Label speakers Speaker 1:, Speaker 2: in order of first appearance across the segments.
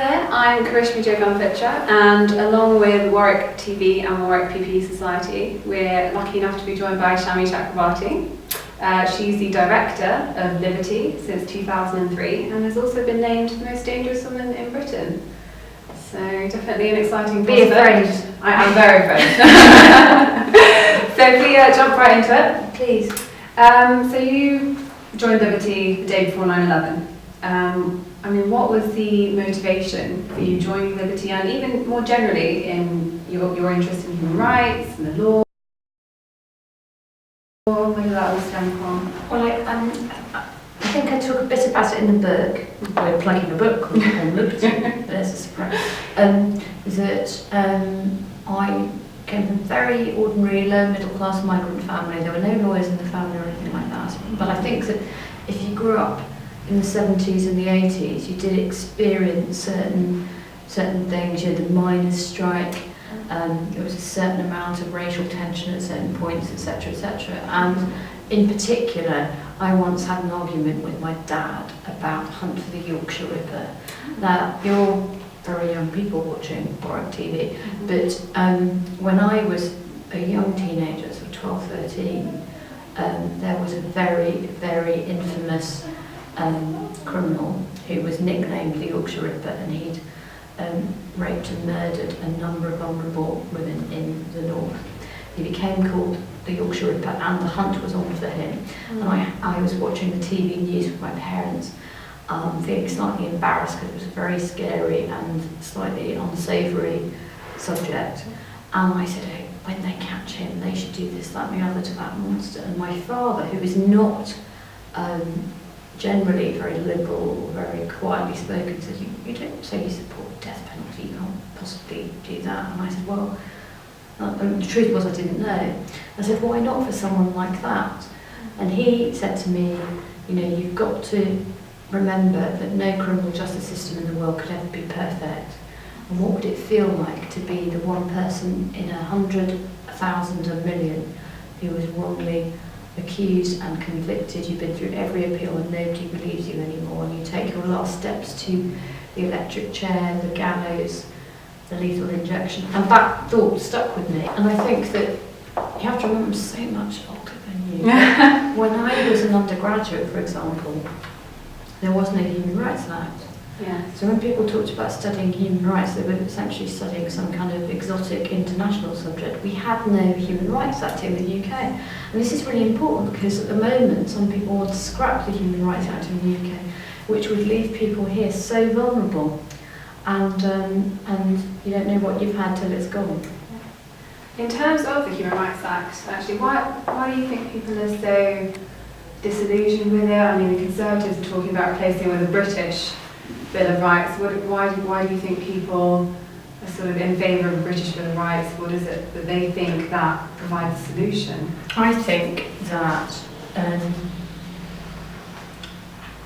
Speaker 1: there, I'm Shami Chakkrabarti, and along with Warwick TV and Warwick PP Society, we're lucky enough to be joined by Shami Chakrabarti. She's the Director of Liberty since 2003 and has also been named the most dangerous woman in Britain. So definitely an exciting
Speaker 2: prospect. Be afraid.
Speaker 1: I am very afraid. So if we jump right into it, please. So you joined Liberty the day before 9/11. I mean, what was the motivation for you joining Liberty, and even more generally in your interest in human rights and the law? Where did that all stem from?
Speaker 2: Well, I think I talk a bit about it in the book. We're plugging a book called Liberty. There's a surprise. I came from a very ordinary, low middle class migrant family. There were no lawyers in the family or anything like that. But I think that if you grew up in the 70s and the 80s, you did experience certain things. You had the miners' strike. There was a certain amount of racial tension at certain points, etc., etc. And in particular, I once had an argument with my dad about the hunt for the Yorkshire Ripper. Now, you're very young people watching Warwick TV, but when I was a young teenager, so 12, 13, there was a very, very infamous criminal who was nicknamed the Yorkshire Ripper, and he'd raped and murdered a number of vulnerable women in the north. He became called the Yorkshire Ripper, and the hunt was on for him. And I was watching the TV news with my parents, feeling slightly embarrassed because it was a very scary and slightly unsavoury subject. And I said, oh, when they catch him, they should do this, that and the other to that monster. And my father, who is not generally very liberal or very quietly spoken, said, you don't say you support the death penalty, you can't possibly do that. And I said, well, the truth was I didn't know. I said, why not for someone like that? And he said to me, you know, you've got to remember that no criminal justice system in the world could ever be perfect. And what would it feel like to be the one person in 100, 1,000, a million who was wrongly accused and convicted? You've been through every appeal and nobody believes you anymore, and you take your last steps to the electric chair, the gallows, the lethal injection. And that thought stuck with me. And I think that you have to remember I'm so much older than you. When I was an undergraduate, for example, there was no Human Rights Act.
Speaker 1: Yeah.
Speaker 2: So when people talked about studying human rights, they were essentially studying some kind of exotic international subject. We had no Human Rights Act in the UK. And this is really important because at the moment some people want to scrap the Human Rights Act in the UK, which would leave people here so vulnerable. And you don't know what you've had till it's gone.
Speaker 1: In terms of the Human Rights Act, actually, why do you think people are so disillusioned with it? I mean, the Conservatives are talking about replacing it with a British Bill of Rights. Why do you think people are sort of in favour of a British Bill of Rights? What is it that they think that provides a solution?
Speaker 2: I think that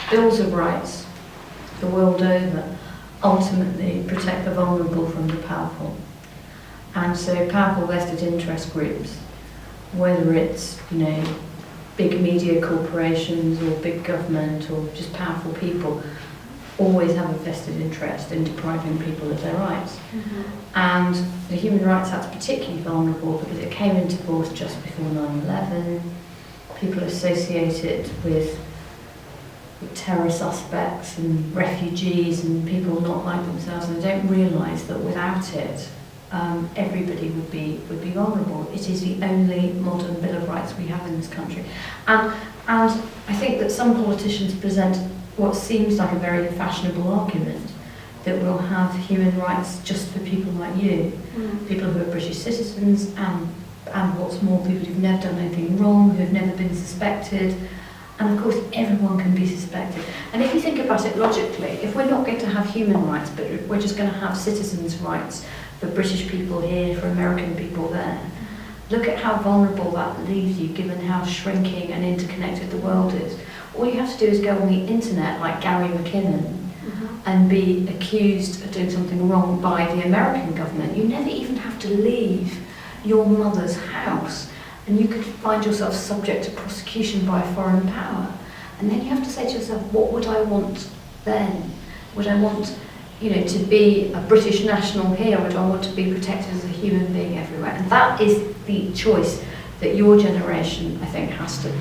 Speaker 2: bills of rights the world over ultimately protect the vulnerable from the powerful. And so powerful vested interest groups, whether it's, you know, big media corporations or big government or just powerful people, always have a vested interest in depriving people of their rights. And the Human Rights Act is particularly vulnerable because it came into force just before 9/11. People associate it with terror suspects and refugees and people not like themselves, and they don't realise that without it, everybody would be vulnerable. It is the only modern Bill of Rights we have in this country. And I think that some politicians present what seems like a very fashionable argument that we'll have human rights just for people like you, people who are British citizens, and what's more, people who've never done anything wrong, who've never been suspected. And of course, everyone can be suspected. And if you think about it logically, if we're not going to have human rights, but we're just going to have citizens' rights for British people here, for American people there, look at how vulnerable that leaves you, given how shrinking and interconnected the world is. All you have to do is go on the internet, like Gary McKinnon, and be accused of doing something wrong by the American government. You never even have to leave your mother's house, and you could find yourself subject to prosecution by a foreign power. And then you have to say to yourself, what would I want then? Would I want to be a British national here, or do I want to be protected as a human being everywhere? And that is the choice that your generation, I think, has to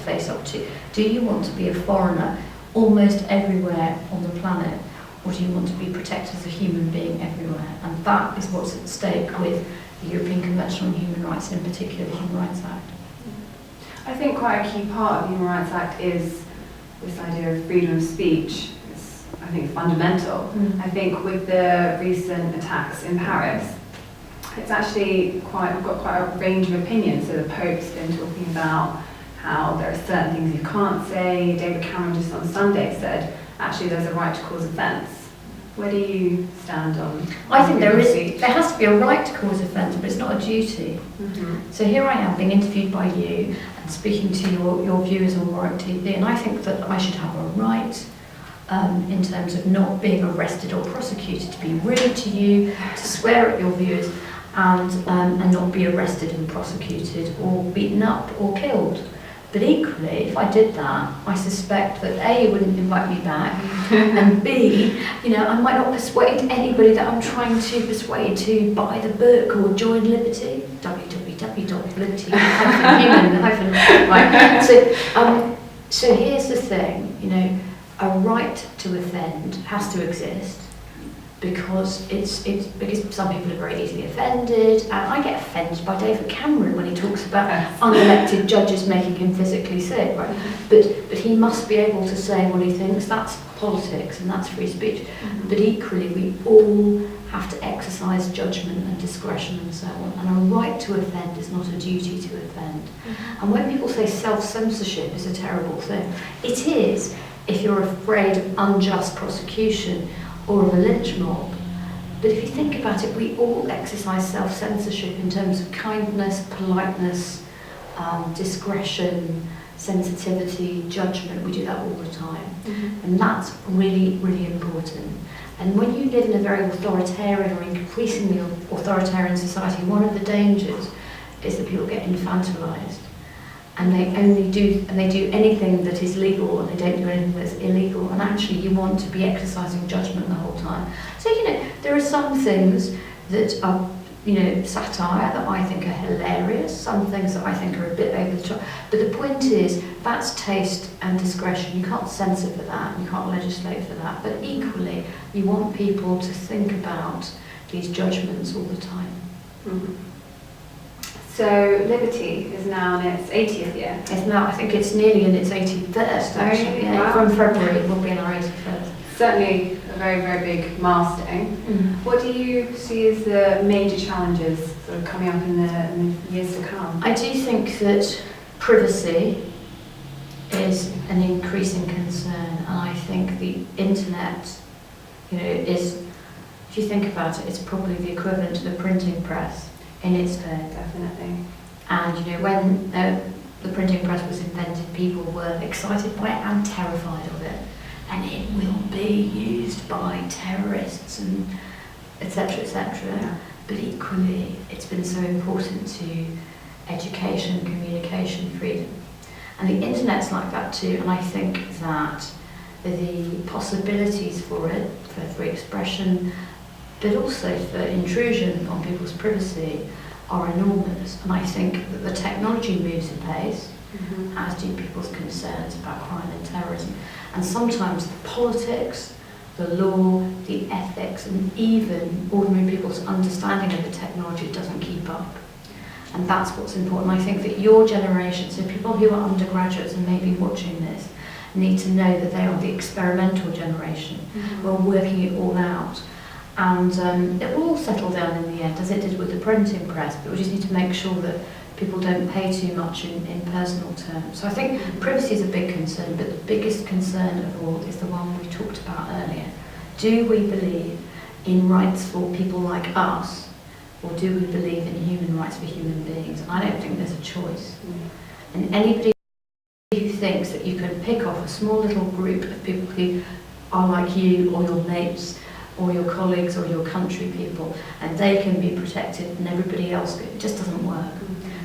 Speaker 2: face up to. Do you want to be a foreigner almost everywhere on the planet, or do you want to be protected as a human being everywhere? And that is what's at stake with the European Convention on Human Rights, and in particular the Human Rights Act.
Speaker 1: I think quite a key part of the Human Rights Act is this idea of freedom of speech. It's, I think, fundamental. I think with the recent attacks in Paris, it's actually we've got quite a range of opinions. So the Pope's been talking about how there are certain things you can't say. David Cameron just on Sunday said, actually there's a right to cause offence. Where do you stand on?
Speaker 2: I think there has to be a right to cause offence, but it's not a duty. So here I am being interviewed by you and speaking to your viewers on Warwick TV, and I think that I should have a right in terms of not being arrested or prosecuted, to be rude to you, to swear at your viewers, and not be arrested and prosecuted or beaten up or killed. But equally, if I did that, I suspect that A, you wouldn't invite me back, and B, I might not persuade anybody that I'm trying to persuade to buy the book or join Liberty, www.liberty-human. Right. So here's the thing, a right to offend has to exist, because because some people are very easily offended, and I get offended by David Cameron when he talks about unelected judges making him physically sick, right? But he must be able to say what he thinks. That's politics and that's free speech. But equally, we all have to exercise judgment and discretion and so on. And a right to offend is not a duty to offend. And when people say self-censorship is a terrible thing, it is if you're afraid of unjust prosecution or of a lynch mob. But if you think about it, we all exercise self-censorship in terms of kindness, politeness, discretion, sensitivity, judgment. We do that all the time. And that's really, really important. And when you live in a very authoritarian or increasingly authoritarian society, one of the dangers is that people get infantilized. And they do anything that is legal, and they don't do anything that's illegal. And actually, you want to be exercising judgment the whole time. So there are some things that are satire that I think are hilarious. Some things that I think are a bit over the top. But the point is, that's taste and discretion. You can't censor for that. You can't legislate for that. But equally, you want people to think about these judgments all the time.
Speaker 1: So Liberty is now in its 80th year.
Speaker 2: It's now, I think it's nearly in its 81st actually.
Speaker 1: Wow.
Speaker 2: From February we'll be in our 81st.
Speaker 1: Certainly a very, very big milestone. What do you see as the major challenges sort of coming up in the years to come?
Speaker 2: I do think that privacy is an increasing concern, and I think the internet, is, if you think about it, it's probably the equivalent to the printing press in its day.
Speaker 1: Definitely.
Speaker 2: And when the printing press was invented, people were excited by it and terrified of it. And it will be used by terrorists and etc. etc. But equally, it's been so important to education, communication, freedom. And the internet's like that too, and I think that the possibilities for it, for free expression, but also for intrusion on people's privacy, are enormous. And I think that the technology moves apace, as do people's concerns about crime and terrorism. And sometimes the politics, the law, the ethics, and even ordinary people's understanding of the technology doesn't keep up. And that's what's important. I think that your generation, so people who are undergraduates and maybe watching this, need to know that they are the experimental generation. We're working it all out. And it will all settle down in the end, as it did with the printing press, but we just need to make sure that people don't pay too much in personal terms. So I think privacy is a big concern, but the biggest concern of all is the one we talked about earlier. Do we believe in rights for people like us, or do we believe in human rights for human beings? And I don't think there's a choice. And anybody who thinks that you can pick off a small little group of people who are like you or your mates or your colleagues or your country people, and they can be protected and everybody else, it just doesn't work.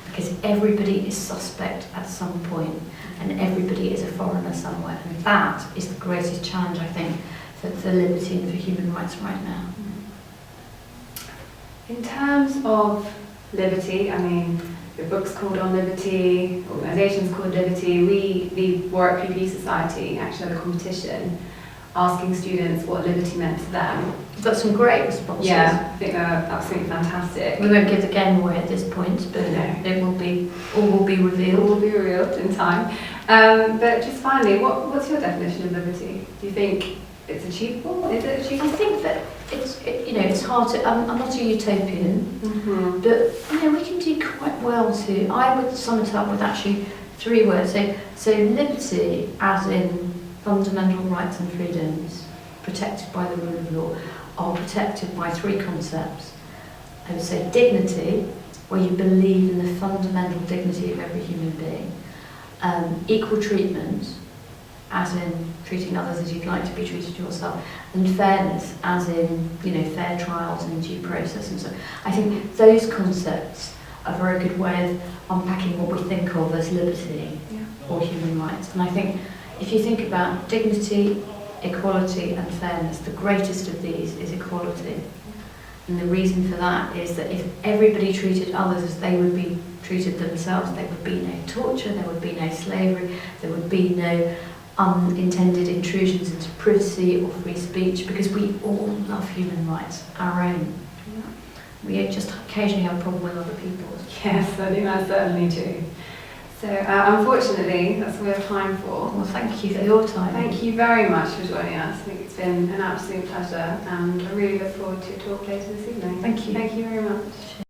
Speaker 2: Because everybody is suspect at some point, and everybody is a foreigner somewhere. And that is the greatest challenge, I think, for liberty and for human rights right now.
Speaker 1: In terms of liberty, I mean, the book's called On Liberty, organisations called Liberty. We, the Warwick PPD Society, actually had a competition asking students what liberty meant to them.
Speaker 2: We've got some great responses.
Speaker 1: Yeah, I think they're absolutely fantastic.
Speaker 2: We won't give the game away at this point, but
Speaker 1: No.
Speaker 2: it will be, all will be
Speaker 1: It
Speaker 2: revealed.
Speaker 1: will be revealed in time. But just finally, what's your definition of liberty? Do you think it's achievable? Is it
Speaker 2: I
Speaker 1: achievable?
Speaker 2: think that it's hard to, I'm not a utopian,
Speaker 1: Mm-hmm.
Speaker 2: but we can do quite well to, I would sum it up with actually 3 words. So liberty as in fundamental rights and freedoms protected by the rule of law are protected by 3 concepts. I would say dignity, where you believe in the fundamental dignity of every human being. Equal treatment, as in treating others as you'd like to be treated yourself, and fairness, as in fair trials and due process and so on. I think those concepts are a very good way of unpacking what we think of as liberty or human rights. And I think if you think about dignity, equality and fairness, the greatest of these is equality. And the reason for that is that if everybody treated others as they would be treated themselves, there would be no torture, there would be no slavery, there would be no unintended intrusions into privacy or free speech, because we all love human rights, our own. We just occasionally have a problem with other people's.
Speaker 1: Yes, I think I certainly do. So unfortunately, that's all we have time for.
Speaker 2: Well, thank you for your time.
Speaker 1: Thank you very much for joining us. I think it's been an absolute pleasure, and I really look forward to your talk later this evening.
Speaker 2: Thank you.
Speaker 1: Thank you very much.